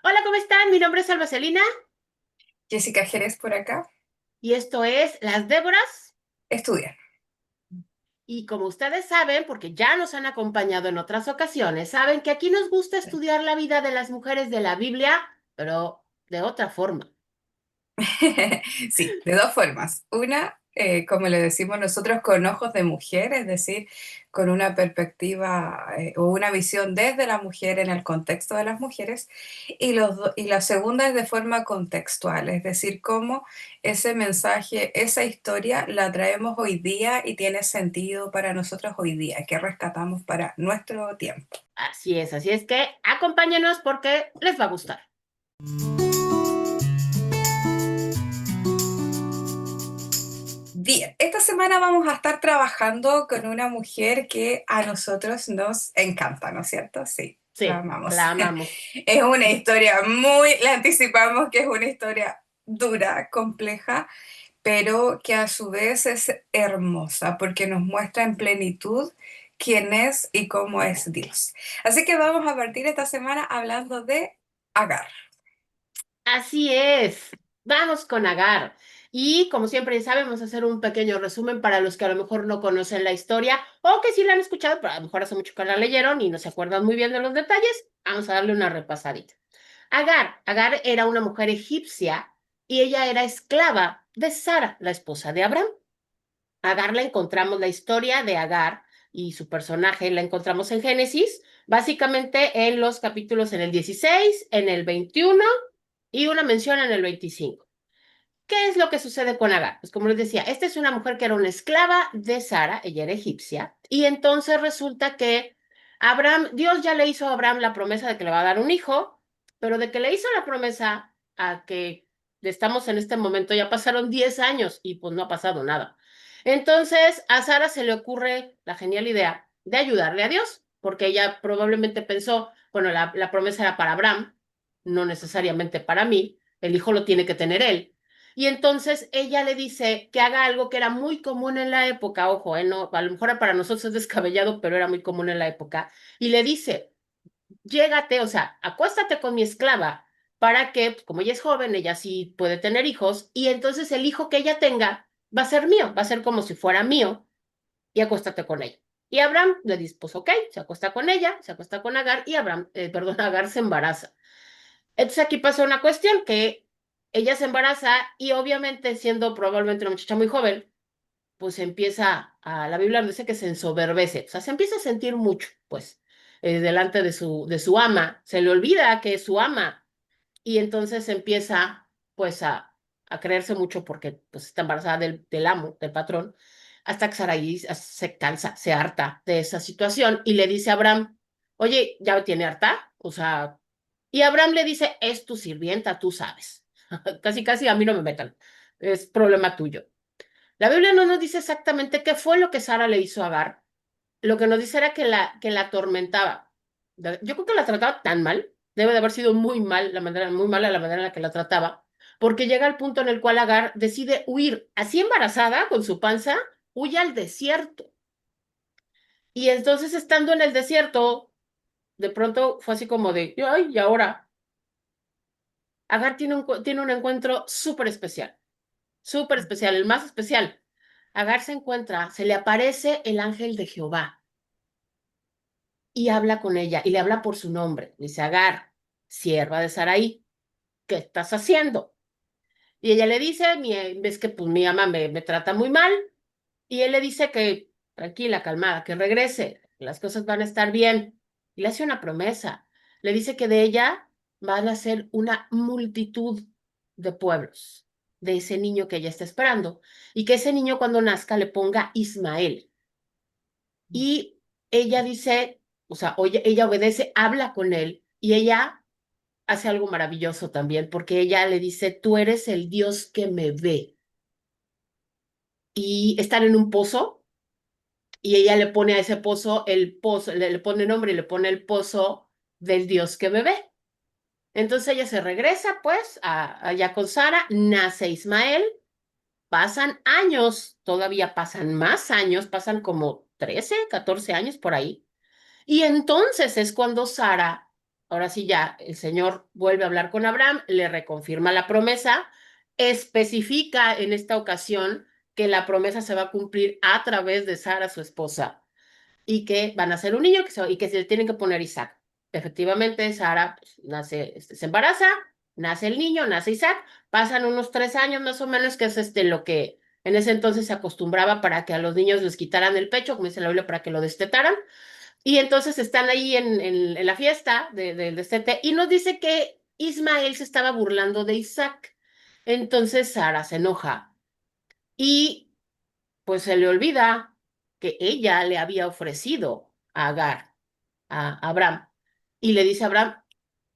Hola, ¿cómo están? Mi nombre es Alba Celina Jessica Jerez por acá. y esto es Las Déboras. Estudia. Y como ustedes saben, porque ya nos han acompañado en otras ocasiones, saben que aquí nos gusta estudiar la vida de las mujeres de la Biblia, pero de otra forma. Sí, de dos formas. Una, como le decimos nosotros, con ojos de mujer, es decir, con una perspectiva o una visión desde la mujer en el contexto de las mujeres. Y la segunda es de forma contextual, es decir, cómo ese mensaje, esa historia la traemos hoy día y tiene sentido para nosotros hoy día, que rescatamos para nuestro tiempo. Así es que acompáñenos porque les va a gustar. Bien, esta semana vamos a estar trabajando con una mujer que a nosotros nos encanta, ¿no es cierto? Sí, la Sí, amamos. la amamos. Es una historia muy, le anticipamos que es una historia dura, compleja, pero que a su vez es hermosa porque nos muestra en plenitud quién es y cómo es Dios. Así que vamos a partir esta semana hablando de Agar. Así es. Vamos con Agar. Y como siempre saben, vamos a hacer un pequeño resumen para los que a lo mejor no conocen la historia o que sí la han escuchado, pero a lo mejor hace mucho que la leyeron y no se acuerdan muy bien de los detalles. Vamos a darle una repasadita. Agar era una mujer egipcia y ella era esclava de Sara, la esposa de Abraham. Agar la encontramos, la historia de Agar y su personaje la encontramos en Génesis, básicamente en los capítulos en el 16, en el 21 y una mención en el 25. ¿Qué es lo que sucede con Agar? Pues como les decía, esta es una mujer que era una esclava de Sara, ella era egipcia, y entonces resulta que Dios ya le hizo a Abraham la promesa de que le va a dar un hijo, pero de que le hizo la promesa a que estamos en este momento, ya pasaron 10 años y pues no ha pasado nada. Entonces a Sara se le ocurre la genial idea de ayudarle a Dios, porque ella probablemente pensó, bueno, la promesa era para Abraham, no necesariamente para mí, el hijo lo tiene que tener él. Y entonces ella le dice que haga algo que era muy común en la época, ojo, no, a lo mejor para nosotros es descabellado, pero era muy común en la época. Y le dice, llégate, o sea, acuéstate con mi esclava para que, pues, como ella es joven, ella sí puede tener hijos, y entonces el hijo que ella tenga va a ser mío, va a ser como si fuera mío, y acuéstate con ella. Y Abraham le dice, pues ok, se acuesta con ella, se acuesta con Agar, y perdón, Agar se embaraza. Entonces aquí pasa una cuestión que ella se embaraza y obviamente siendo probablemente una muchacha muy joven, pues la Biblia dice que se ensoberbece, o sea, se empieza a sentir mucho, pues, delante de su ama, se le olvida que es su ama y entonces empieza, pues, a creerse mucho porque, pues, está embarazada del amo, del patrón, hasta que Sarai se cansa, se harta de esa situación y le dice a Abraham, oye, ¿ya me tiene harta? O sea, y Abraham le dice, es tu sirvienta, tú sabes. Casi, casi a mí no me metan, es problema tuyo. La Biblia no nos dice exactamente qué fue lo que Sara le hizo a Agar. Lo que nos dice era que la atormentaba. Yo creo que la trataba tan mal, debe de haber sido muy mal, muy mala la manera en la que la trataba, porque llega al punto en el cual Agar decide huir, así embarazada, con su panza, huye al desierto. Y entonces, estando en el desierto, de pronto fue así como de, ay, ¿y ahora? Agar tiene un encuentro súper especial, el más especial. Agar se encuentra, se le aparece el ángel de Jehová y habla con ella y le habla por su nombre. Dice, Agar, sierva de Sarai, ¿qué estás haciendo? Y ella le dice, ves que pues mi ama me trata muy mal. Y él le dice que tranquila, calmada, que regrese, que las cosas van a estar bien. Y le hace una promesa. Le dice que de ella van a ser una multitud de pueblos, de ese niño que ella está esperando. Y que ese niño cuando nazca le ponga Ismael. Y ella dice, o sea, oye, ella obedece, habla con él y ella hace algo maravilloso también, porque ella le dice, tú eres el Dios que me ve. Y están en un pozo y ella le pone a ese pozo el pozo, le pone nombre y le pone el pozo del Dios que me ve. Entonces ella se regresa pues allá con Sara, nace Ismael, pasan años, todavía pasan más años, pasan como 13, 14 años por ahí. Y entonces es cuando Sara, ahora sí ya, el Señor vuelve a hablar con Abraham, le reconfirma la promesa, especifica en esta ocasión que la promesa se va a cumplir a través de Sara, su esposa, y que van a ser un niño y que se le tienen que poner Isaac. Efectivamente, Sara pues, nace, se embaraza, nace el niño, nace Isaac, pasan unos 3 años más o menos, que es lo que en ese entonces se acostumbraba para que a los niños les quitaran el pecho, como dice la Biblia, para que lo destetaran. Y entonces están ahí en la fiesta del destete y nos dice que Ismael se estaba burlando de Isaac. Entonces Sara se enoja y pues se le olvida que ella le había ofrecido a Agar, a Abraham, y le dice a Abraham,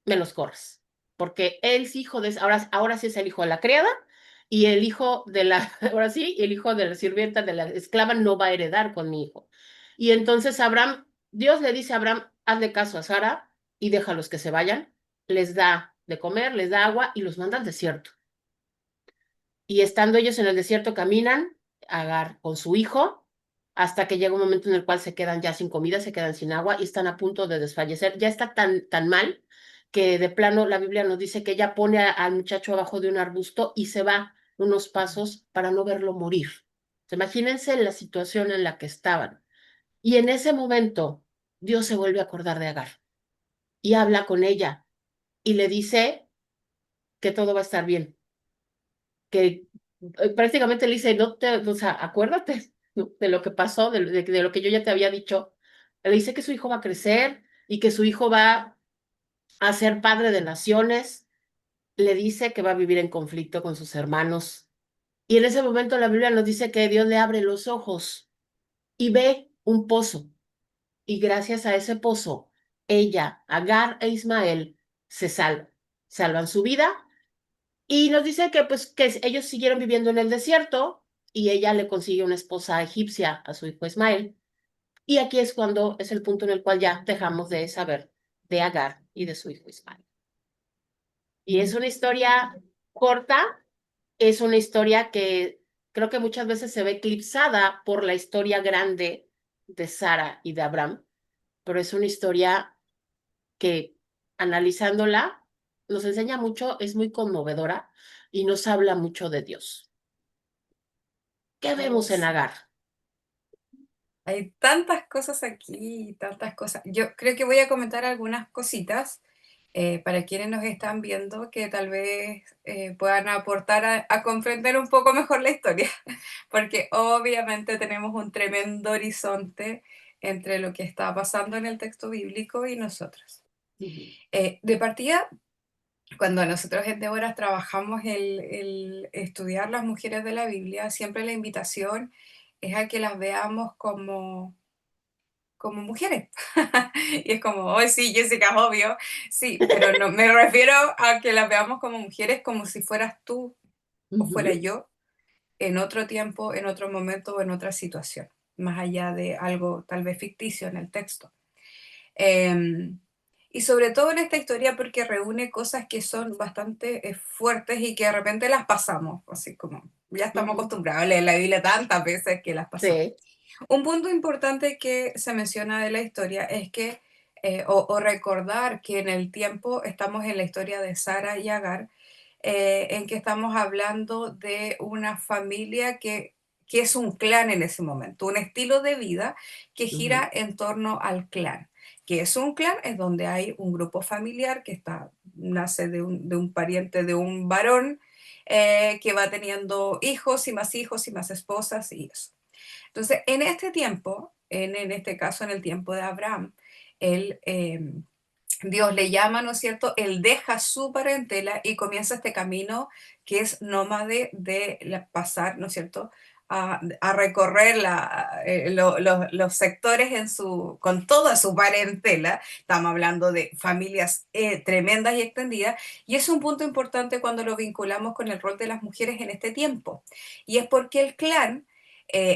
me los corres, porque él es hijo de, ahora sí es el hijo de la criada, y el hijo de la, ahora sí, el hijo de la sirvienta, de la esclava, no va a heredar con mi hijo. Y entonces Abraham, Dios le dice a Abraham, hazle caso a Sara y déjalos que se vayan, les da de comer, les da agua y los manda al desierto. Y estando ellos en el desierto, caminan Agar con su hijo hasta que llega un momento en el cual se quedan ya sin comida, se quedan sin agua y están a punto de desfallecer. Ya está tan mal que de plano la Biblia nos dice que ella pone al muchacho abajo de un arbusto y se va unos pasos para no verlo morir. Imagínense la situación en la que estaban. Y en ese momento Dios se vuelve a acordar de Agar y habla con ella y le dice que todo va a estar bien, que prácticamente le dice, no te, o sea, acuérdate, ¿no?, de lo que pasó, de lo que yo ya te había dicho. Le dice que su hijo va a crecer y que su hijo va a ser padre de naciones. Le dice que va a vivir en conflicto con sus hermanos. Y en ese momento la Biblia nos dice que Dios le abre los ojos y ve un pozo. Y gracias a ese pozo, ella, Agar e Ismael se salvan su vida. Y nos dice que pues que ellos siguieron viviendo en el desierto y ella le consigue una esposa egipcia a su hijo Ismael. Y aquí es cuando es el punto en el cual ya dejamos de saber de Agar y de su hijo Ismael. Y es una historia corta, es una historia que creo que muchas veces se ve eclipsada por la historia grande de Sara y de Abraham, pero es una historia que analizándola nos enseña mucho, es muy conmovedora y nos habla mucho de Dios. ¿Qué Oh, vemos en sí. Agar? Hay tantas cosas aquí, tantas cosas. Yo creo que voy a comentar algunas cositas para quienes nos están viendo que tal vez puedan aportar a comprender un poco mejor la historia, porque obviamente tenemos un tremendo horizonte entre lo que está pasando en el texto bíblico y nosotros. Ujú, De partida, cuando nosotros en Deborah trabajamos el estudiar las mujeres de la Biblia, siempre la invitación es a que las veamos como mujeres. Y es como, oh sí, Jessica, es obvio. Sí, pero no, me refiero a que las veamos como mujeres como si fueras tú o fuera ujú, yo en otro tiempo, en otro momento o en otra situación, más allá de algo tal vez ficticio en el texto. Em, y sobre todo en esta historia porque reúne cosas que son bastante fuertes y que de repente las pasamos, así como ya estamos ujú. acostumbrados a leer la Biblia tantas veces que las pasamos. Sí. Un punto importante que se menciona de la historia es que, o recordar que en el tiempo estamos en la historia de Sara y Agar, en que estamos hablando de una familia que es un clan en ese momento, un estilo de vida que gira Ujú, en torno al clan. Que es un clan? Es donde hay un grupo familiar que nace de un pariente de un varón que va teniendo hijos y más esposas y eso. Entonces, en este tiempo, en este caso, en el tiempo de Abraham, él, Dios le llama, ¿no es cierto? Él deja su parentela y comienza este camino que es nómade de pasar, ¿no es cierto? A recorrer los sectores con toda su parentela. Estamos hablando de familias tremendas y extendidas. Y es un punto importante cuando lo vinculamos con el rol de las mujeres en este tiempo. Y es porque el clan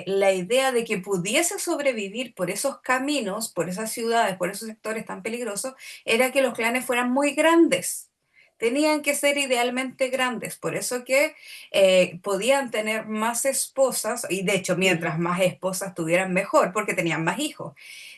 la idea de que pudiese sobrevivir por esos caminos, por esas ciudades, por esos sectores tan peligrosos, era que los clanes fueran muy grandes. tenían que ser idealmente grandes, por eso que podían tener más esposas, y de hecho ujú, mientras más esposas tuvieran mejor, porque tenían más hijos.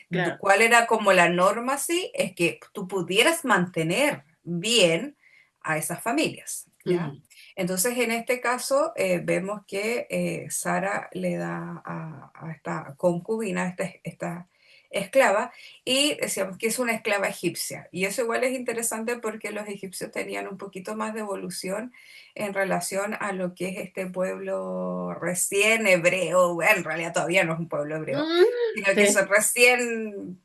claro. ¿Cuál era como la norma? Sí, es que tú pudieras mantener bien a esas familias, ¿ya? Ujú, Entonces, en este caso, vemos que Sara le da a esta concubina, esta esclava, y decíamos que es una esclava egipcia. Y eso igual es interesante porque los egipcios tenían un poquito más de evolución en relación a lo que es este pueblo recién hebreo, bueno, en realidad todavía no es un pueblo hebreo, mm, sino que sí, son recién,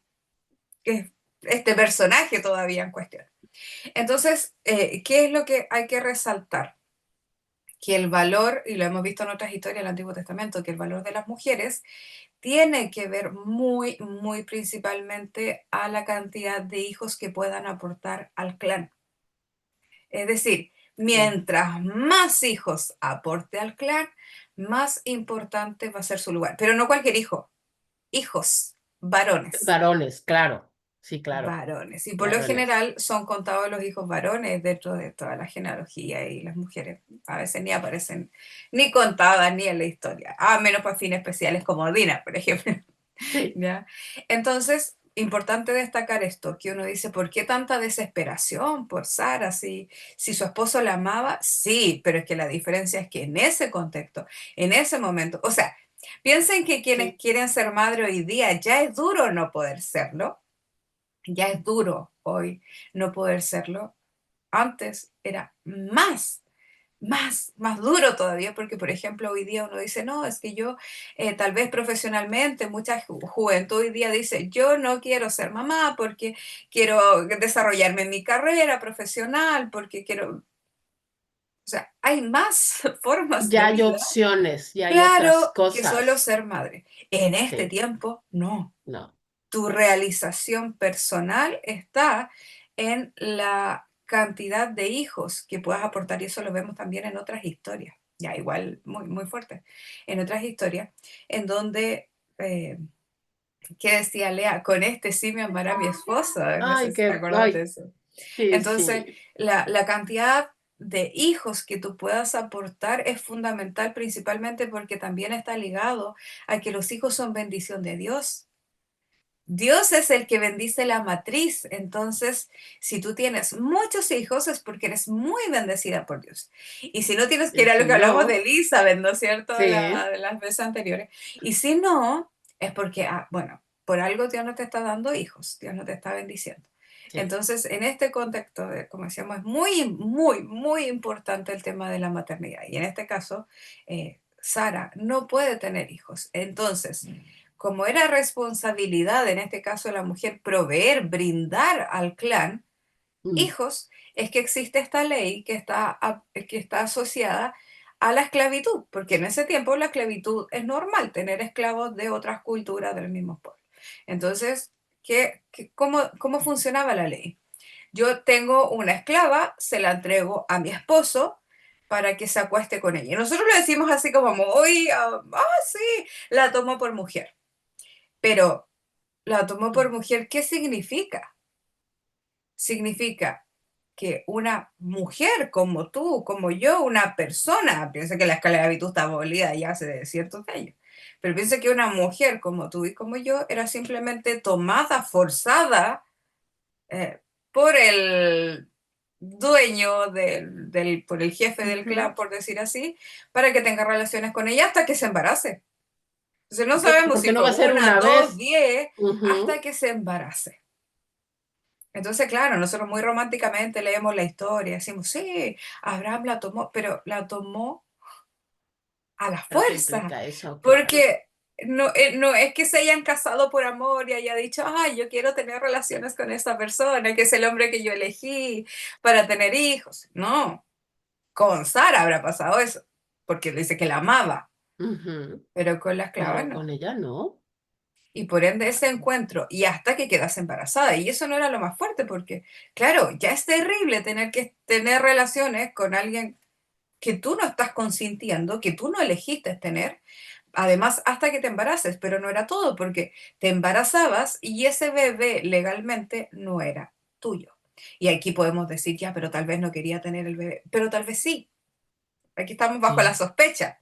que este personaje todavía en cuestión. Entonces, ¿qué es lo que hay que resaltar? Que el valor, y lo hemos visto en otras historias del Antiguo Testamento, que el valor de las mujeres tiene que ver muy, muy principalmente a la cantidad de hijos que puedan aportar al clan. Es decir, sí. mientras más hijos aporte al clan, más importante va a ser su lugar. Pero no cualquier hijo, hijos, varones. Varones, claro. Sí, claro. Varones. Y por lo Varones. general son contados los hijos varones dentro de toda la genealogía y las mujeres a veces ni aparecen ni contadas ni en la historia, a menos para fines especiales como Dina, por ejemplo. Sí. ¿Ya? Entonces, importante destacar esto, que uno dice, ¿por qué tanta desesperación por Sara? Si su esposo la amaba, sí, pero es que la diferencia es que en ese contexto, en ese momento, o sea, piensen que quienes Sí. quieren ser madre hoy día ya es duro no poder serlo, ya es duro hoy no poder serlo. Antes era más duro todavía, porque por ejemplo hoy día uno dice, no, es que yo tal vez profesionalmente, mucha juventud hoy día dice, yo no quiero ser mamá porque quiero desarrollarme en mi carrera profesional, porque quiero, o sea, hay más formas Ya de hay vida, opciones, ya hay otras claro, que solo cosas. ser madre. En este Sí, tiempo, no. no. Tu realización personal está en la cantidad de hijos que puedas aportar y eso lo vemos también en otras historias, ya igual muy, muy fuerte, en otras historias en donde, ¿qué decía Lea? Con este sí me amará mi esposo, no sé Ay, si te qué, acuerdas de ay, eso. sí, Entonces, sí. la cantidad de hijos que tú puedas aportar es fundamental principalmente porque también está ligado a que los hijos son bendición de Dios. Dios es el que bendice la matriz. Entonces, si tú tienes muchos hijos es porque eres muy bendecida por Dios. Y si no tienes que Y ir a lo si que hablamos de no, Elizabeth, ¿no es cierto? sí, De las veces anteriores. Y si no, es porque, bueno, por algo Dios no te está dando hijos, Dios no te está bendiciendo. sí. Entonces, en este contexto, como decíamos, es muy, muy, muy importante el tema de la maternidad. Y en este caso, Sara no puede tener hijos. Entonces, como era responsabilidad, en este caso de la mujer, proveer, brindar al clan Mm, hijos, es que existe esta ley que está asociada a la esclavitud, porque en ese tiempo la esclavitud es normal, tener esclavos de otras culturas del mismo pueblo. Entonces, cómo funcionaba la ley? Yo tengo una esclava, se la entrego a mi esposo para que se acueste con ella. Y nosotros lo decimos así como muy, sí, la tomo por mujer. Pero la tomó por mm, mujer, ¿qué significa? Significa que una mujer como tú, como yo, una persona, piensa que la esclavitud está abolida ya hace ciertos años, pero piensa que una mujer como tú y como yo era simplemente tomada, forzada eh, por el dueño por el jefe del ujú. clan, por decir así, para que tenga relaciones con ella hasta que se embarace. Entonces no Claro, sabemos porque si no fue va a ser una, una dos, vez. 10, hasta Ujú. que se embarace. Entonces, claro, nosotros muy románticamente leemos la historia, decimos, sí, Abraham la tomó, pero la tomó a la Pero ¿qué fuerza, implica eso? Claro. porque no es que se hayan casado por amor y haya dicho, ay, yo quiero tener relaciones con esta persona, que es el hombre que yo elegí para tener hijos. No, con Sara habrá pasado eso, porque dice que la amaba, Ujú. pero con la esclava Pero con no. ella no. Y por ende ese encuentro, y hasta que quedas embarazada. Y eso no era lo más fuerte, porque, claro, ya es terrible tener que tener relaciones con alguien que tú no estás consintiendo, que tú no elegiste tener, además hasta que te embaraces, pero no era todo, porque te embarazabas y ese bebé legalmente no era tuyo. Y aquí podemos decir, ya, pero tal vez no quería tener el bebé, pero tal vez sí. Aquí estamos bajo la sí, sospecha.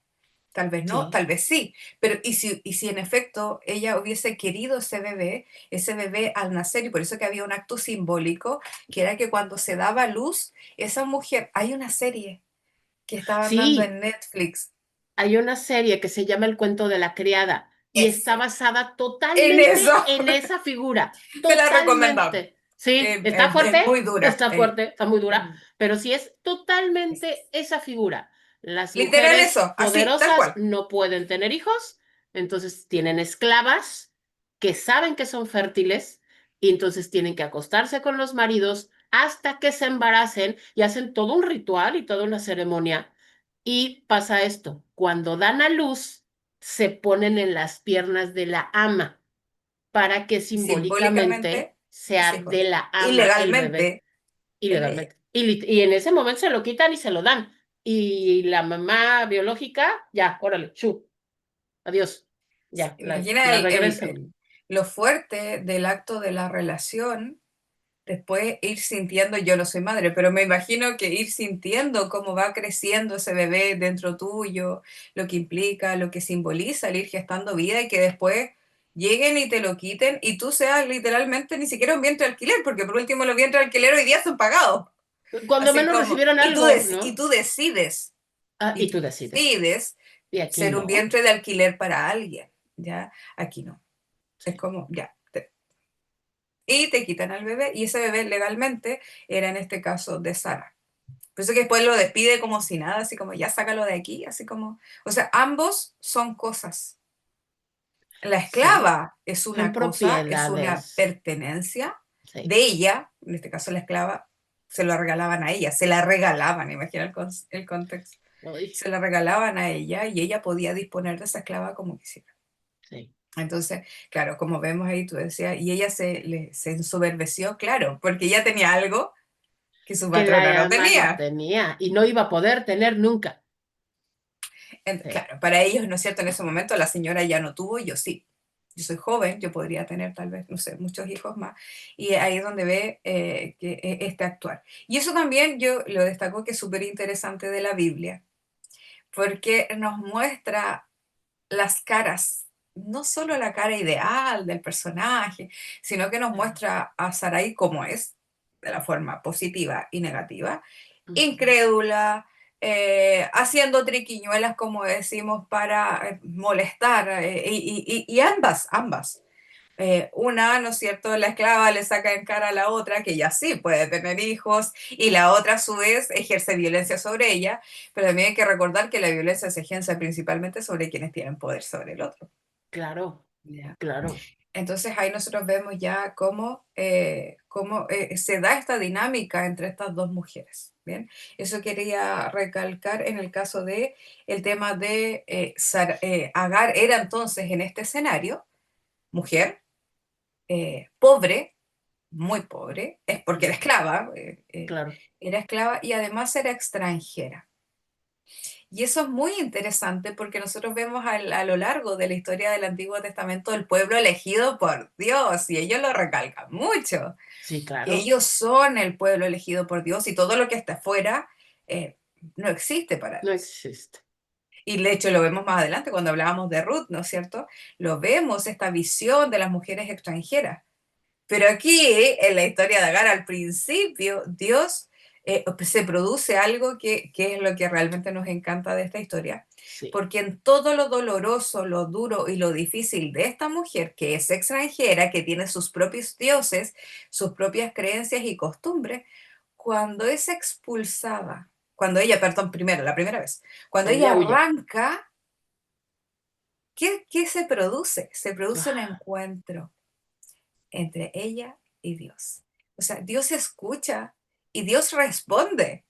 Tal vez no, sí, tal vez sí. Pero y si en efecto ella hubiese querido ese bebé al nacer, y por eso que había un acto simbólico, que era que cuando se daba a luz, esa mujer, hay una serie que estaban dando sí. en Netflix, Hay una serie que se llama El cuento de la criada y está ese, basada en eso, totalmente en esa figura, te la recomendamos. totalmente. Sí, está fuerte, Es muy dura. está muy dura, pero sí es totalmente esa figura. Las Literal mujeres eso, así, tal poderosas cual. no pueden tener hijos, entonces tienen esclavas que saben que son fértiles y entonces tienen que acostarse con los maridos hasta que se embaracen y hacen todo un ritual y toda una ceremonia y pasa esto, cuando dan a luz, se ponen en las piernas de la ama para que simbólicamente Simbólicamente, sea ese hijo de de ella. la ama el bebé, Ilegalmente, es de ella. ilegalmente. Y en ese momento se lo quitan y se lo dan. Y la mamá biológica, ya, órale, adiós, Sí, ya, imagina la regresan. lo fuerte del acto de la relación, después ir sintiendo, yo no soy madre, pero me imagino que ir sintiendo cómo va creciendo ese bebé dentro tuyo, lo que implica, lo que simboliza el ir gestando vida y que después lleguen y te lo quiten y tú seas literalmente ni siquiera un vientre de alquiler, porque por último los vientres de alquiler hoy día son pagados. Cuando Así menos como, recibieron algo, y ¿no? tú decides, Ah, y y tú tú decides. decides Y aquí ser un no. vientre de alquiler para alguien, ¿ya? Aquí no. Es Sí, como, ya. Y te quitan al bebé, y ese bebé legalmente era en este caso de Sara. Por eso que después lo despide como si nada, así como, ya sácalo de aquí, así como, o sea, ambos son cosas. La sí, esclava es son una cosa, es una propiedades. pertenencia Sí. de ella, en este caso la esclava, se lo regalaban a ella, se la regalaban, imagina el contexto, Uy, se la regalaban a ella y ella podía disponer de esa esclava como quisiera. sí. Entonces, claro, como vemos ahí, tú decías, y ella se ensoberbeció, claro, porque ella tenía algo que su Que patrona la no ama no tenía. tenía y no iba a poder tener nunca. Sí, Claro, para ellos, ¿no es cierto? En ese momento la señora ya no tuvo, yo sí. Yo soy joven, yo podría tener tal vez, no sé, muchos hijos más. Y ahí es donde ve este actuar. Y eso también yo lo destaco que es súper interesante de la Biblia, porque nos muestra las caras, no solo la cara ideal del personaje, sino que nos claro. muestra a Sarai como es, de la forma positiva y negativa, Ujú. incrédula, haciendo triquiñuelas, como decimos, para molestar, y ambas, ambas. Una, ¿no es cierto?, la esclava le saca en cara a la otra que ella sí puede tener hijos y la otra a su vez ejerce violencia sobre ella, pero también hay que recordar que la violencia se ejerce principalmente sobre quienes tienen poder sobre el otro. Claro, ¿Ya? claro. Entonces ahí nosotros vemos ya cómo se da esta dinámica entre estas dos mujeres. Bien, eso quería recalcar en el caso de el tema de Agar era entonces en este escenario mujer, pobre, muy pobre, es porque era Ujú. esclava, Claro. era esclava y además era extranjera. Y eso es muy interesante porque nosotros vemos a lo largo de la historia del Antiguo Testamento el pueblo elegido por Dios y ellos lo recalcan mucho, Sí, que claro. ellos son el pueblo elegido por Dios y todo lo que está afuera eh, no existe para No Dios. existe. Y de hecho lo vemos más adelante cuando hablábamos de Ruth, ¿no es cierto? Lo vemos, esta visión de las mujeres extranjeras. Pero aquí, en la historia de Agar, al principio, Dios se produce algo que es lo que realmente nos encanta de esta historia, Sí, porque en todo lo doloroso, lo duro y lo difícil de esta mujer, que es extranjera, que tiene sus propios dioses, sus propias creencias y costumbres, cuando es expulsada, cuando ella, perdón, primero, la primera vez, cuando cuando ella ella huye. arranca, ¿qué se produce? Se produce un Ah, encuentro entre ella y Dios. O sea, Dios escucha y Dios responde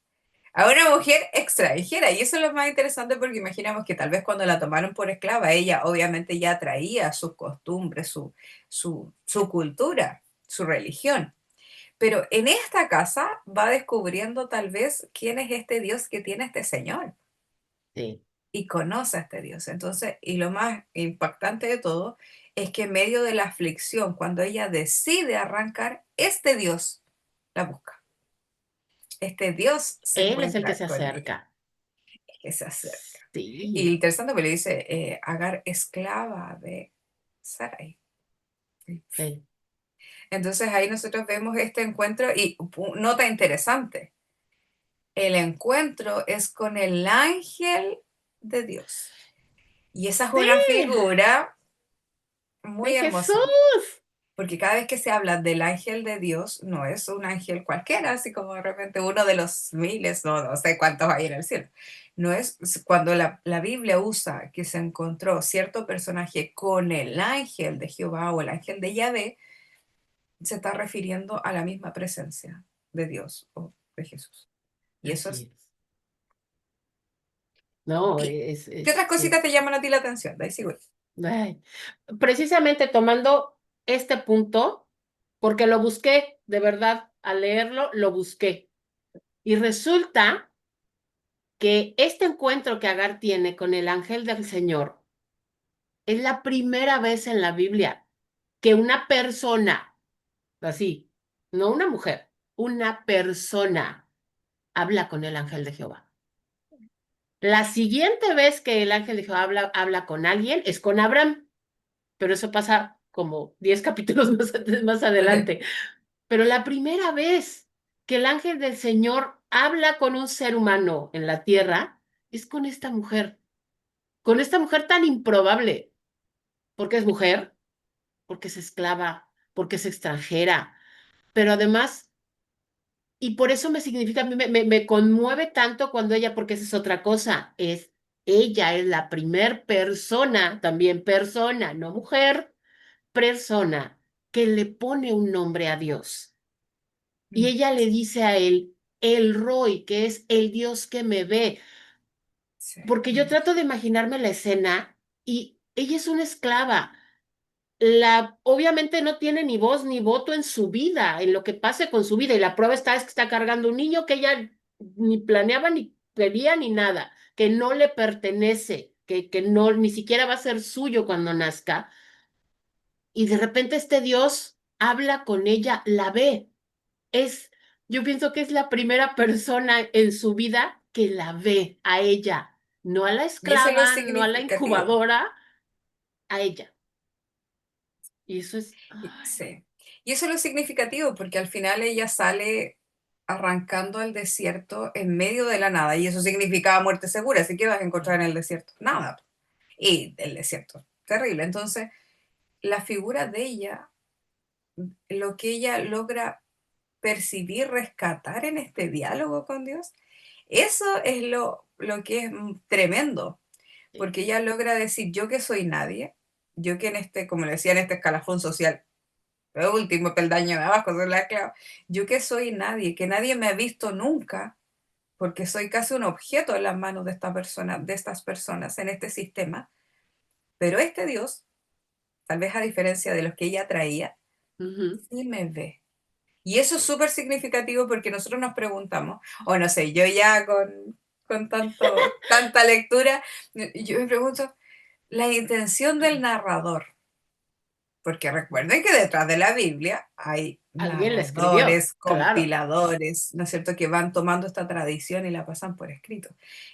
a una mujer extranjera. Y eso es lo más interesante porque imaginamos que tal vez cuando la tomaron por esclava, ella obviamente ya traía sus costumbres, su cultura, su religión. Pero en esta casa va descubriendo tal vez quién es este Dios que tiene este Señor sí, y conoce a este Dios. Entonces, y lo más impactante de todo es que en medio de la aflicción, cuando ella decide arrancar, este Dios la busca. este Dios se Él es el que encuentra se con ella, acerca. es que se acerca. Y Sí, interesante que le dice, Agar, esclava de Sarai. Sí. sí. Entonces ahí nosotros vemos este encuentro y nota interesante, el encuentro es con el ángel de Dios. Y esa es Sí, una figura de muy hermosa, Jesús. porque cada vez que se habla del ángel de Dios, no es un ángel cualquiera, así como de repente uno de los miles, no sé cuántos hay en el cielo. No es cuando la Biblia usa que se encontró cierto personaje con el ángel de Jehová o el ángel de Yahvé, se está refiriendo a la misma presencia de Dios o de Jesús. Y eso Así es es. No, bien. ¿Qué otras cositas te llaman a ti la atención? De ahí sigo. ay. Precisamente tomando este punto, porque lo busqué, de verdad, al leerlo, lo busqué. Y resulta que este encuentro que Agar tiene con el ángel del Señor es la primera vez en la Biblia que una persona, así, no una mujer, una persona habla con el ángel de Jehová. La siguiente vez que el ángel de Jehová habla con alguien es con Abraham, pero eso pasa como 10 capítulos más adelante. Pero la primera vez que el ángel del Señor habla con un ser humano en la tierra es con esta mujer tan improbable, porque es mujer, porque es esclava, porque es extranjera, pero además, y por eso me significa, a mí me conmueve tanto cuando ella, porque esa es otra cosa, ella es la primer persona, también persona, no mujer, persona, que le pone un nombre a Dios. Y Mm, ella le dice a él, el Roy, que es el Dios que me ve, sí, porque yo hermoso. trato de imaginarme la escena y ella es una esclava. Obviamente no tiene ni voz ni voto en su vida, en lo que pase con su vida, y la prueba es que está cargando un niño que ella ni planeaba, ni quería, ni nada, que no le pertenece, que no, ni siquiera va a ser suyo cuando nazca, y de repente este Dios habla con ella, la ve. Es, yo pienso que es la primera persona en su vida que la ve a ella, no a la Y eso es lo esclava, no a la significativo. incubadora, a ella. Y eso es, ay, Sí. Y eso es lo significativo, porque al final ella sale arrancando al desierto en medio de la nada, y eso significaba muerte segura, así que vas a encontrar en el desierto nada. Y el desierto, terrible. Entonces, la figura de ella, lo que ella logra percibir, rescatar en este diálogo con Dios, eso es lo que es tremendo, sí. porque ella logra decir, yo que soy nadie, yo que en este, como le decía, en este escalafón social, el último peldaño de abajo, soy la esclava, yo que soy nadie, que nadie me ha visto nunca, porque soy casi un objeto en las manos de esta persona, de estas personas en este sistema, pero este Dios, tal vez a diferencia de los que ella traía, Ujú. sí me ve. Y eso es súper significativo porque nosotros nos preguntamos, o no sé, yo ya con tanta lectura, yo me pregunto, la intención del narrador, porque recuerden que detrás de la Biblia hay Alguien la escribió, narradores, claro. compiladores, ¿no es cierto?, que van tomando esta tradición y la pasan por escrito.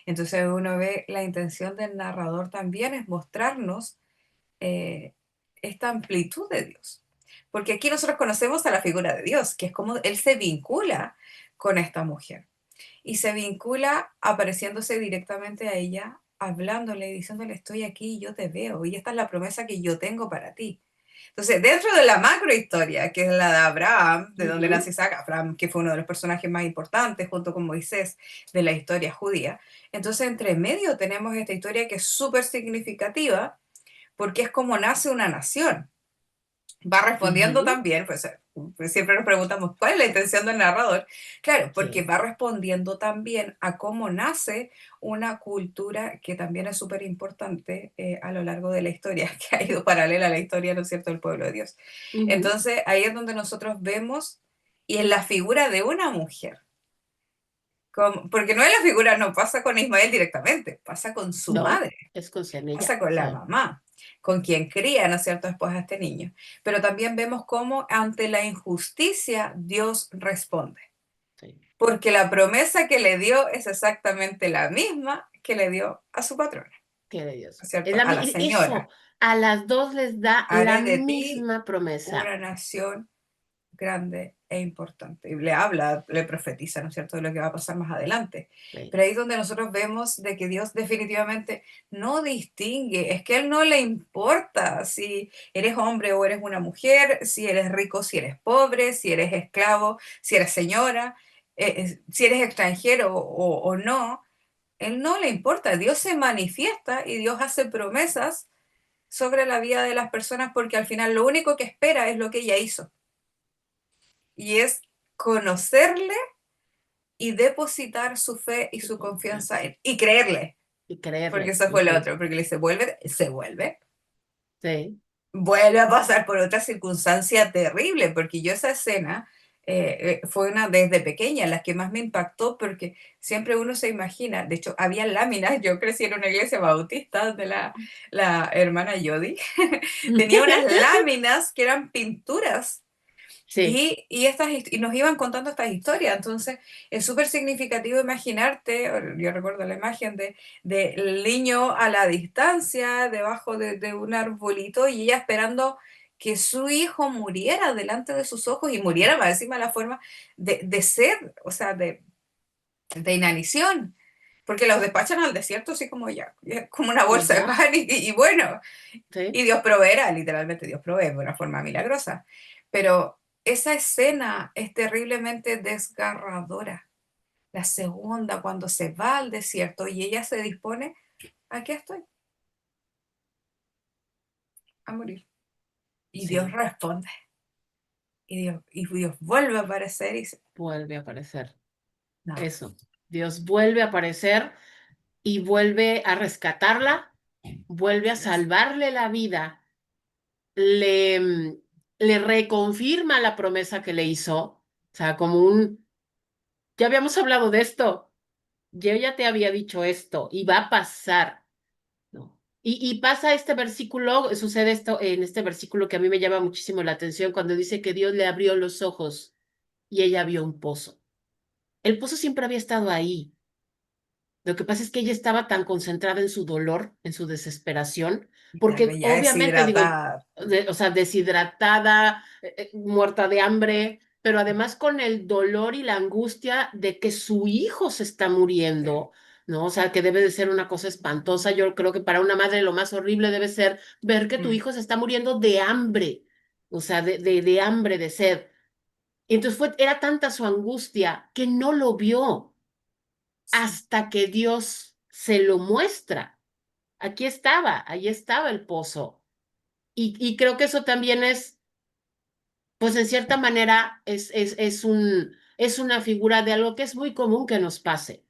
Entonces uno ve la intención del narrador también es mostrarnos eh, esta amplitud de Dios. Porque aquí nosotros conocemos a la figura de Dios, que es como Él se vincula con esta mujer. Y se vincula apareciéndose directamente a ella, hablándole y diciéndole, estoy aquí, yo te veo, y esta es la promesa que yo tengo para ti. Entonces, dentro de la macrohistoria, que es la de Abraham, de donde nace Ujú, Isaac, Abraham, que fue uno de los personajes más importantes, junto con Moisés, de la historia judía, entonces entre medio tenemos esta historia que es súper significativa, porque es como nace una nación. Va respondiendo ujú, también, pues siempre nos preguntamos cuál es la intención del narrador. Claro, porque sí. va respondiendo también a cómo nace una cultura que también es súper importante a lo largo de la historia, que ha ido paralela a la historia, ¿no es cierto?, del pueblo de Dios. Ujú, Entonces, ahí es donde nosotros vemos, y en la figura de una mujer, porque no es la figura, no pasa con Ismael directamente, pasa con su no, madre, es con ella, pasa con la sí, mamá, con quien cría, ¿no es cierto?, después a este niño. Pero también vemos cómo ante la injusticia Dios responde. sí. porque la promesa que le dio es exactamente la misma que le dio a su patrona, Qué de Dios. ¿no es cierto? A la Eso, señora. a las dos les da la Haré de ti misma una promesa. nación grande e importante. Y le habla, le profetiza, ¿no es cierto?, de lo que va a pasar más adelante. Sí. Pero ahí es donde nosotros vemos de que Dios definitivamente no distingue, es que a Él no le importa si eres hombre o eres una mujer, si eres rico, si eres pobre, si eres esclavo, si eres señora, si eres extranjero o no. Él no le importa, Dios se manifiesta y Dios hace promesas sobre la vida de las personas porque al final lo único que espera es lo que ella hizo y es conocerle y depositar su fe y Y su confianza confianza. en, y creerle, Y porque creerle. eso fue lo Ujú. otro, porque le dice, vuelve, se vuelve, Sí. vuelve a pasar por otra circunstancia terrible, porque yo esa escena fue una desde pequeña, la que más me impactó, porque siempre uno se imagina, de hecho, había láminas, yo crecí en una iglesia bautista donde la hermana Jody tenía unas láminas que eran pinturas Sí, y nos iban contando estas historias. Entonces, es súper significativo imaginarte, yo recuerdo la imagen del niño a la distancia, debajo de un arbolito, y ella esperando que su hijo muriera delante de sus ojos y muriera más encima de la forma de sed, o sea, de inanición. Porque los despachan al desierto así como ya, como una y bolsa de ya. pan y bueno, y Sí, Dios proveerá, literalmente Dios provee de una forma milagrosa. Pero esa escena es terriblemente desgarradora. La segunda, cuando se va al desierto y ella se dispone, aquí estoy, a morir. Y Dios sí. responde. Y Dios vuelve a aparecer y dice, Vuelve a aparecer. no, Eso. Dios vuelve a aparecer y vuelve a rescatarla, vuelve a así es. salvarle la vida, le, le reconfirma la promesa que le hizo. O sea, como un, ya habíamos hablado de esto, yo ya te había dicho esto y va a pasar, ¿no? Y pasa este versículo, sucede esto en este versículo que a mí me llama muchísimo la atención cuando dice que Dios le abrió los ojos y ella vio un pozo. El pozo siempre había estado ahí. Lo que pasa es que ella estaba tan concentrada en su dolor, en su desesperación, Tal porque vez ya obviamente digo, deshidratada. o sea, deshidratada, muerta de hambre, pero además con el dolor y la angustia de que su hijo se está Sí. muriendo, ¿no? O sea, que debe de ser una cosa espantosa. Yo creo que para una madre lo más horrible debe ser ver que tu Mm, hijo se está muriendo de hambre, o sea, de hambre, de sed. Y entonces era tanta su angustia que no lo vio sí. hasta que Dios se lo muestra. Aquí estaba, ahí estaba el pozo. Y creo que eso también es, pues en cierta manera, es una figura de algo que es muy común que nos pase,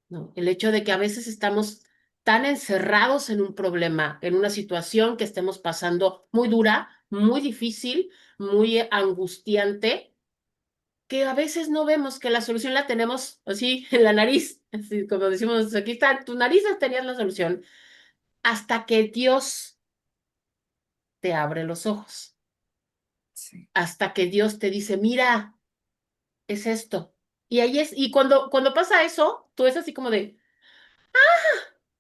¿no? El hecho de que a veces estamos tan encerrados en un problema, en una situación que estemos pasando muy dura, muy difícil, muy angustiante, que a veces no vemos que la solución la tenemos así en la nariz, así como decimos, aquí está, tu nariz tenías la solución, hasta que Dios te abre los ojos, Sí. hasta que Dios te dice, mira, es esto. Y ahí es, y cuando pasa eso, tú es así como de,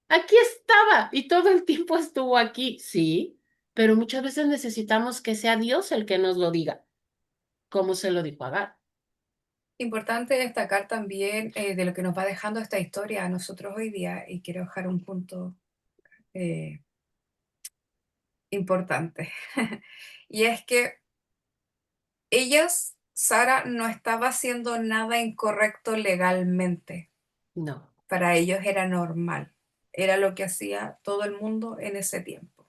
aquí estaba, y todo el tiempo estuvo aquí, sí, pero muchas veces necesitamos que sea Dios el que nos lo diga, como se lo dijo a Agar. Importante destacar también de lo que nos va dejando esta historia a nosotros hoy día, y quiero dejar un punto eh, importante. Y es que Sara, no estaba haciendo nada incorrecto legalmente. No, Para ellos era normal. Era lo que hacía todo el mundo en ese tiempo.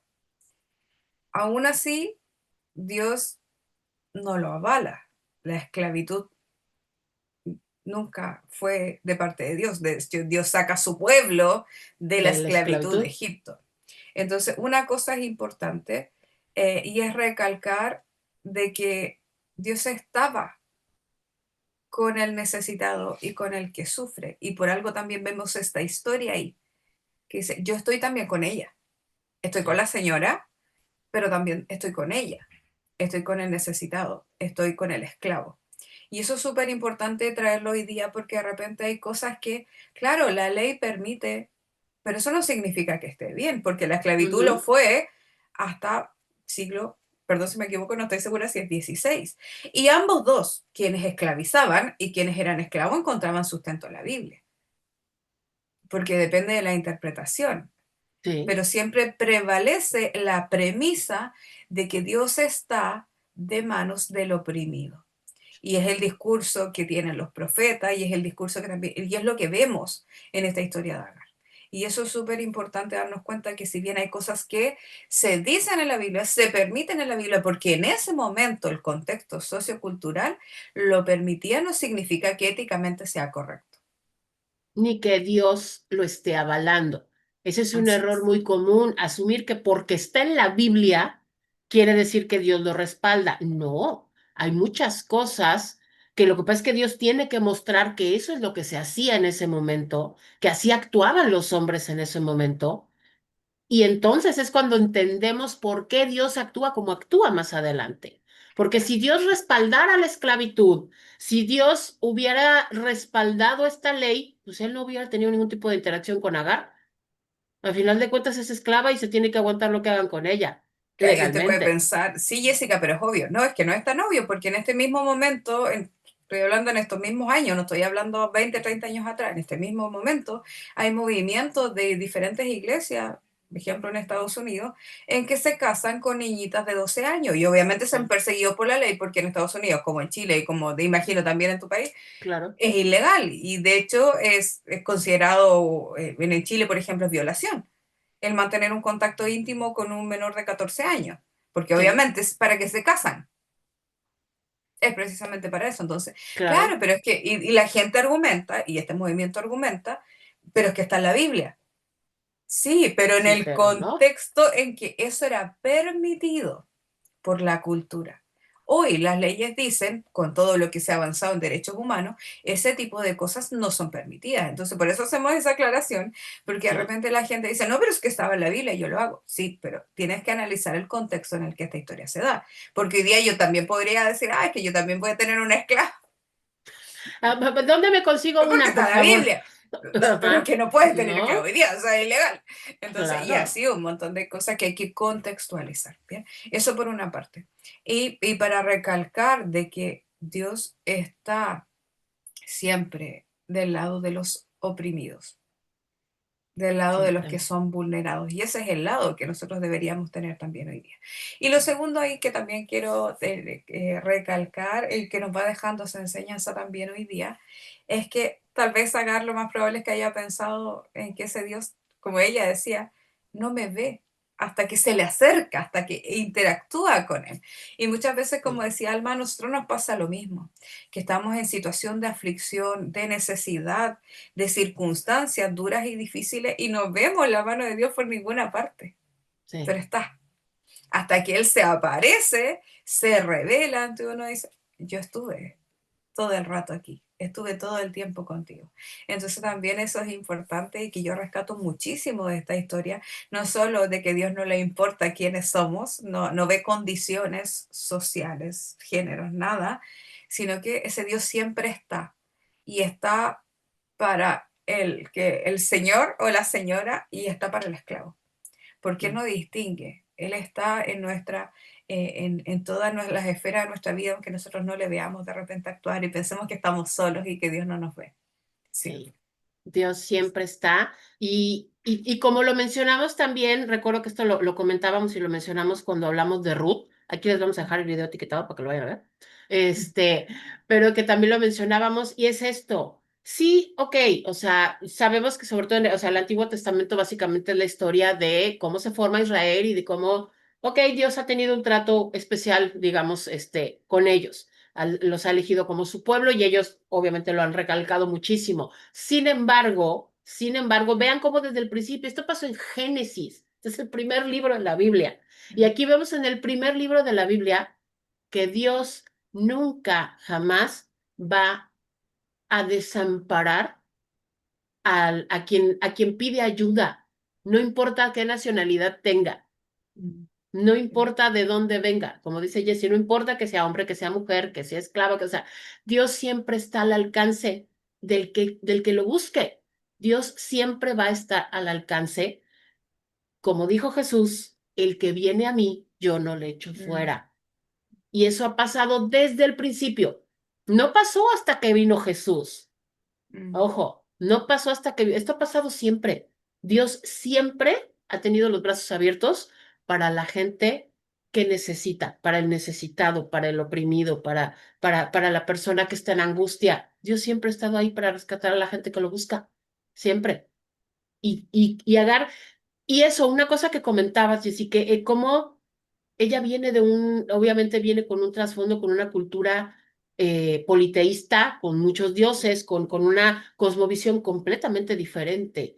Aún así, Dios no lo avala. La esclavitud nunca fue de parte de Dios. De hecho, Dios saca a su pueblo de la de la esclavitud de esclavitud, Egipto. Entonces, una cosa es importante y es recalcar de que Dios estaba con el necesitado y con el que sufre. Y por algo también vemos esta historia ahí, que dice, yo estoy también con ella. Estoy con sí, la señora, pero también estoy con ella. Estoy con el necesitado, estoy con el esclavo. Y eso es súper importante traerlo hoy día porque de repente hay cosas que, claro, la ley permite, pero eso no significa que esté bien, porque la esclavitud lo Ujú. fue hasta siglo, perdón si me equivoco, no estoy segura si es 16. Y ambos dos, quienes esclavizaban y quienes eran esclavos, encontraban sustento en la Biblia, porque depende de la interpretación. Sí, Pero siempre prevalece la premisa de que Dios está de manos del oprimido. Y es el discurso que tienen los profetas y es el discurso que también, y es lo que vemos en esta historia de Agar. Y eso es súper importante darnos cuenta que si bien hay cosas que se dicen en la Biblia, se permiten en la Biblia, porque en ese momento el contexto sociocultural lo permitía, no significa que éticamente sea correcto. ni que Dios lo esté avalando. Ese es un Así error es. muy común, asumir que porque está en la Biblia quiere decir que Dios lo respalda. No, hay muchas cosas que lo que pasa es que Dios tiene que mostrar que eso es lo que se hacía en ese momento, que así actuaban los hombres en ese momento. Y entonces es cuando entendemos por qué Dios actúa como actúa más adelante. Porque si Dios respaldara la esclavitud, si Dios hubiera respaldado esta ley, pues él no hubiera tenido ningún tipo de interacción con Agar. Al final de cuentas es esclava y se tiene que aguantar lo que hagan con ella, Y usted puede legalmente. pensar, sí, Jessica, pero es obvio. No, es que no es tan obvio, porque en este mismo momento, estoy hablando en estos mismos años, no estoy hablando 20, 30 años atrás, en este mismo momento hay movimientos de diferentes iglesias, por ejemplo en Estados Unidos, en que se casan con niñitas de 12 años y obviamente se han Sí, perseguido por la ley, porque en Estados Unidos, como en Chile y como te imagino también en tu país, claro. es ilegal y de hecho es considerado, en Chile, por ejemplo, es violación el mantener un contacto íntimo con un menor de 14 años, porque Sí, obviamente es para que se casan, es precisamente para eso. Entonces, claro, claro. pero es que, y la gente argumenta, y este movimiento argumenta, pero es que está en la Biblia. Sí, pero en Sí, el pero no. contexto en que eso era permitido por la cultura. Hoy las leyes dicen, con todo lo que se ha avanzado en derechos humanos, ese tipo de cosas no son permitidas. Entonces, por eso hacemos esa aclaración, porque de Sí. repente la gente dice, no, pero es que estaba en la Biblia y yo lo hago. Sí, pero tienes que analizar el contexto en el que esta historia se da. Porque hoy día yo también podría decir, ah, es que yo también voy a tener una esclava, Ah, ¿dónde me consigo porque una, por está en la favor? Biblia. Pero es Ajá. que no puedes tener esclavo hoy No, día, o sea, es ilegal. Entonces, y claro. así un montón de cosas que hay que contextualizar, ¿bien? Eso por una parte. Y para recalcar de que Dios está siempre del lado de los oprimidos, del lado de los que Siempre. son vulnerados. Y ese es el lado que nosotros deberíamos tener también hoy día. Y lo segundo ahí que también quiero recalcar, el que nos va dejando esa enseñanza también hoy día, es que tal vez Agar lo más probable es que haya pensado en que ese Dios, como ella decía, no me ve hasta que se le acerca, hasta que interactúa con él. Y muchas veces, como Sí, decía Alma, a nosotros nos pasa lo mismo, que estamos en situación de aflicción, de necesidad, de circunstancias duras y difíciles y no vemos la mano de Dios por ninguna parte, sí, pero está. Hasta que Él se aparece, se revela ante uno y dice, yo estuve todo el rato aquí, estuve todo el tiempo contigo. Entonces también eso es importante y que yo rescato muchísimo de esta historia, no solo de que Dios no le importa quiénes somos, no, no ve condiciones sociales, géneros, nada, sino que ese Dios siempre está y está para el señor o la señora y está para el esclavo, porque Él sí, no distingue. Él está en en todas las esferas de nuestra vida, aunque nosotros no le veamos de repente actuar y pensemos que estamos solos y que Dios no nos ve. Siempre. sí. Dios siempre está. Y como lo mencionamos también, recuerdo que esto lo comentábamos y lo mencionamos cuando hablamos de Ruth. Aquí les vamos a dejar el video etiquetado para que lo vayan a ver. Este, pero que también lo mencionábamos y es esto. Sí, ok, o sea, sabemos que sobre todo, o sea, el Antiguo Testamento básicamente es la historia de cómo se forma Israel y de cómo, ok, Dios ha tenido un trato especial, digamos, con ellos. Los ha elegido como su pueblo y ellos obviamente lo han recalcado muchísimo. Sin embargo, vean cómo desde el principio, esto pasó en Génesis, este es el primer libro de la Biblia. Y aquí vemos en el primer libro de la Biblia que Dios nunca, jamás va a desamparar a quien pide ayuda, no importa qué nacionalidad tenga. no importa de dónde venga, como dice Jessie, no importa que sea hombre, que sea mujer, que sea esclavo, que sea, Dios siempre está al alcance del que lo busque. Dios siempre va a estar al alcance, como dijo Jesús, el que viene a mí, yo no le echo Mm, fuera. Y eso ha pasado desde el principio. No pasó hasta que vino Jesús. mm, Ojo, no pasó hasta que... Esto ha pasado siempre. Dios siempre ha tenido los brazos abiertos para la gente que necesita, para el necesitado, para el oprimido, para la persona que está en angustia. Dios siempre ha estado ahí para rescatar a la gente que lo busca. Siempre. Y Agar, y eso, una cosa que comentabas, Jessy, que cómo ella viene obviamente viene con un trasfondo, con una cultura politeísta, con muchos dioses, con una cosmovisión completamente diferente.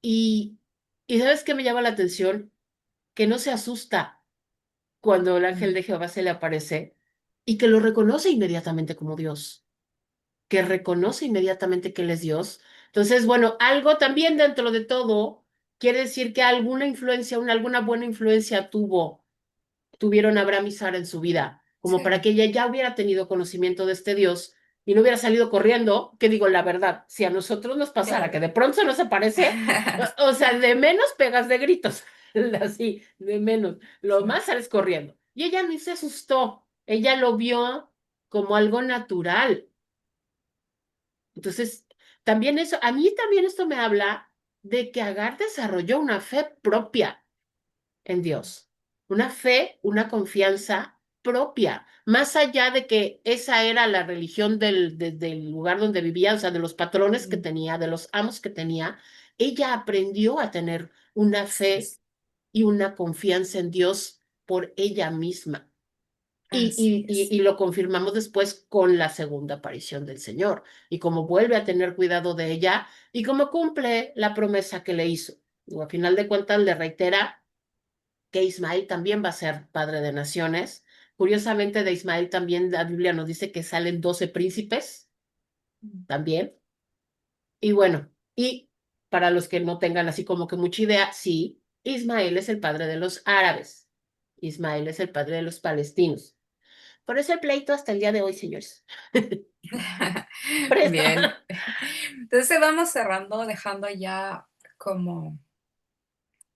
Y, y ¿sabes qué me llama la atención? Que no se asusta cuando el ángel mm, de Jehová se le aparece y que lo reconoce inmediatamente como Dios, que reconoce inmediatamente que Él es Dios. Entonces, bueno, algo también dentro de todo quiere decir que alguna influencia, alguna buena influencia tuvieron Abraham y Sara en su vida, como para sí, que ella ya hubiera tenido conocimiento de este Dios y no hubiera salido corriendo, que digo la verdad, si a nosotros nos pasara que claro. de pronto se nos aparece, o sea, de menos pegas de gritos, así, de menos, lo Sí. más sales corriendo. Y ella ni se asustó, ella lo vio como algo natural. Entonces, también eso, a mí también esto me habla de que Agar desarrolló una fe propia en Dios, una fe, una confianza propia, más allá de que esa era la religión del lugar donde vivía, o sea, de los patrones que Mm, tenía, de los amos que tenía, ella aprendió a tener una fe sí, y una confianza en Dios por ella misma. Y, así y, y, es. y lo confirmamos después con la segunda aparición del Señor y cómo vuelve a tener cuidado de ella y cómo cumple la promesa que le hizo. O a final de cuentas le reitera que Ismael también va a ser padre de naciones. Curiosamente, de Ismael también la Biblia nos dice que salen 12 príncipes Mm. también. Y bueno, y para los que no tengan así como que mucha idea, sí, Ismael es el padre de los árabes. Ismael es el padre de los palestinos. Por eso el pleito hasta el día de hoy, señores. Por eso. Bien. Entonces vamos cerrando, dejando ya como,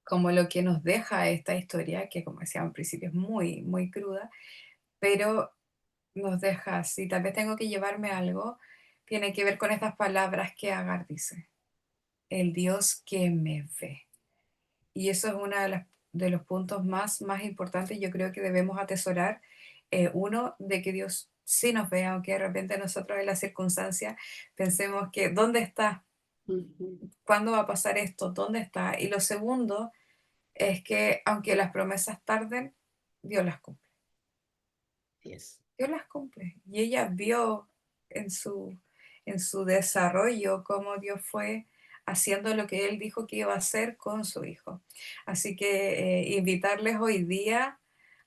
como lo que nos deja esta historia, que como decía al principio es muy, muy cruda, pero nos deja así. Tal vez tengo que llevarme algo, tiene que ver con estas palabras que Agar dice, el Dios que me ve. Y eso es uno de los puntos más importantes, yo creo que debemos atesorar. Uno, de que Dios sí nos ve, aunque de repente nosotros en las circunstancias pensemos que, ¿dónde está? Ujú. ¿Cuándo va a pasar esto? ¿Dónde está? Y lo segundo es que aunque las promesas tarden, Dios las cumple. Así es. Dios las cumple. Y ella vio en su desarrollo cómo Dios fue haciendo lo que Él dijo que iba a hacer con su hijo. Así que invitarles hoy día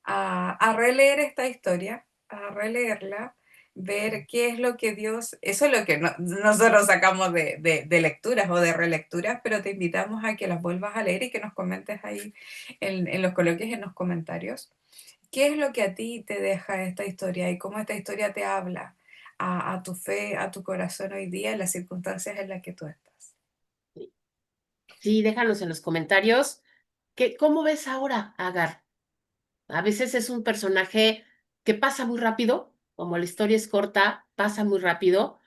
a releer esta historia, a releerla, ver qué es lo que Dios, eso es lo que nosotros sacamos de lecturas o de relecturas, pero te invitamos a que las vuelvas a leer y que nos comentes ahí en los coloquios, en los comentarios. ¿Qué es lo que a ti te deja esta historia y cómo esta historia te habla a tu fe, a tu corazón hoy día, en las circunstancias en las que tú estás? Sí, déjanos en los comentarios cómo ves ahora a Agar. A veces es un personaje que pasa muy rápido, como la historia es corta, pasa muy rápido.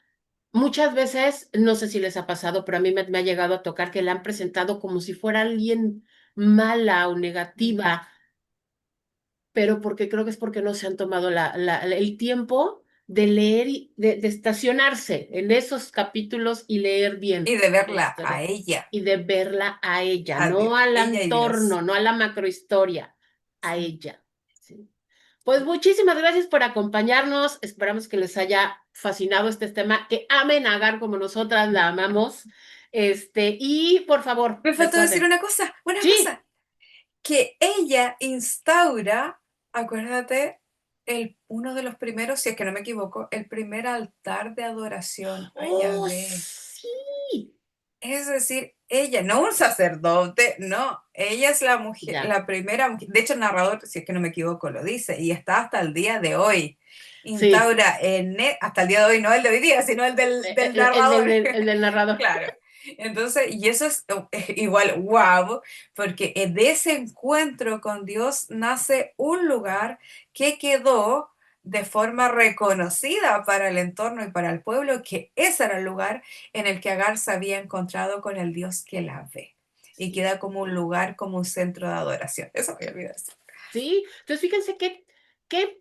Muchas veces, no sé si les ha pasado, pero a mí me ha llegado a tocar que la han presentado como si fuera alguien mala o Mm, negativa, pero porque creo que es porque no se han tomado el tiempo de leer y de estacionarse en esos capítulos y leer y bien de la verla a historia ella, y de verla a ella, a no Dios, al ella y Dios. entorno, no a la macrohistoria, a Sí. ella. ¿Sí? Pues muchísimas gracias por acompañarnos. Esperamos que les haya fascinado este tema, que amen a Agar como nosotras la amamos. Y por favor, Me faltó decir recuerden. una Sí. cosa, que ella instaura, acuérdate, uno de los primeros, si es que no me equivoco, el primer altar de adoración a Oh, Yahvé. sí. Es decir, ella, no un sacerdote, no, ella es la mujer, Ya. la primera mujer, de hecho el narrador, si es que no me equivoco, lo dice, y está hasta el día de hoy. Sí. Instaura hasta el día de hoy, no el de hoy día, sino el del narrador. El del narrador. Claro. Entonces, y eso es igual, wow, porque de ese encuentro con Dios nace un lugar que quedó de forma reconocida para el entorno y para el pueblo, que ese era el lugar en el que Agar se había encontrado con el Dios que la ve. Y Sí. queda como un lugar, como un centro de adoración. Eso me olvidé decir. Sí. Entonces, fíjense qué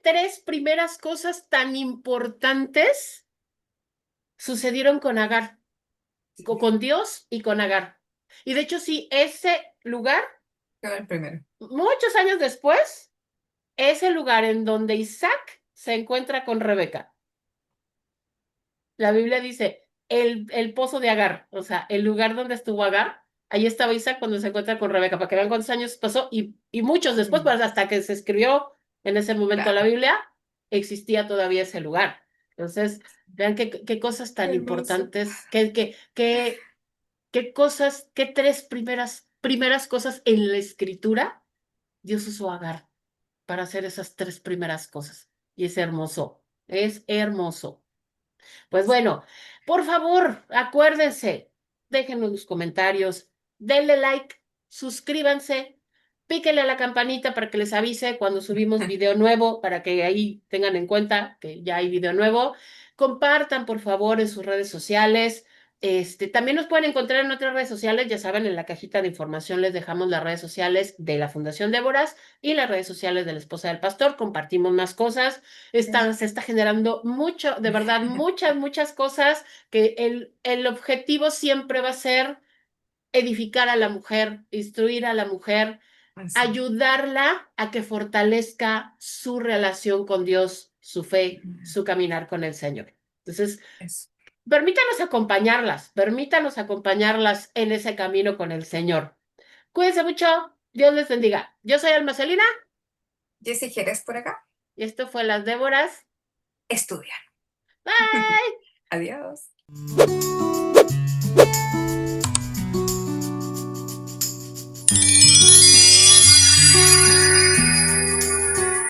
tres primeras cosas tan importantes sucedieron con Agar, con Dios y con Agar. Y de hecho, sí, ese lugar, Qué el primero. muchos años después, es el lugar en donde Isaac se encuentra con Rebeca. La Biblia dice el pozo de Agar, o sea, el lugar donde estuvo Agar, ahí estaba Isaac cuando se encuentra con Rebeca, para que vean cuántos años pasó y muchos después, Mm, pues hasta que se escribió en ese momento la claro. Biblia, existía todavía ese lugar. Entonces, vean qué cosas Qué tan hermoso. importantes, qué cosas, qué tres primeras cosas en la escritura Dios usó a Agar para hacer esas tres primeras cosas. Y es hermoso. Pues bueno, por favor, acuérdense, déjenos los comentarios, denle like, suscríbanse, píquenle a la campanita para que les avise cuando subimos video nuevo, para que ahí tengan en cuenta que ya hay video nuevo. Compartan, por favor, en sus redes sociales. También nos pueden encontrar en otras redes sociales, ya saben, en la cajita de información les dejamos las redes sociales de la Fundación Déboras y las redes sociales de la esposa del pastor. Compartimos más cosas. Se está generando mucho, de verdad, muchas cosas que el objetivo siempre va a ser edificar a la mujer, instruir a la mujer, Así. ayudarla a que fortalezca su relación con Dios, su fe, su caminar con el Señor. Entonces, Eso. permítanos acompañarlas en ese camino con el Señor. Cuídense mucho, Dios les bendiga. Yo soy Alma Celina Jessy Jerez por acá. y esto fue Las Déboras. Estudia. Bye. Adiós.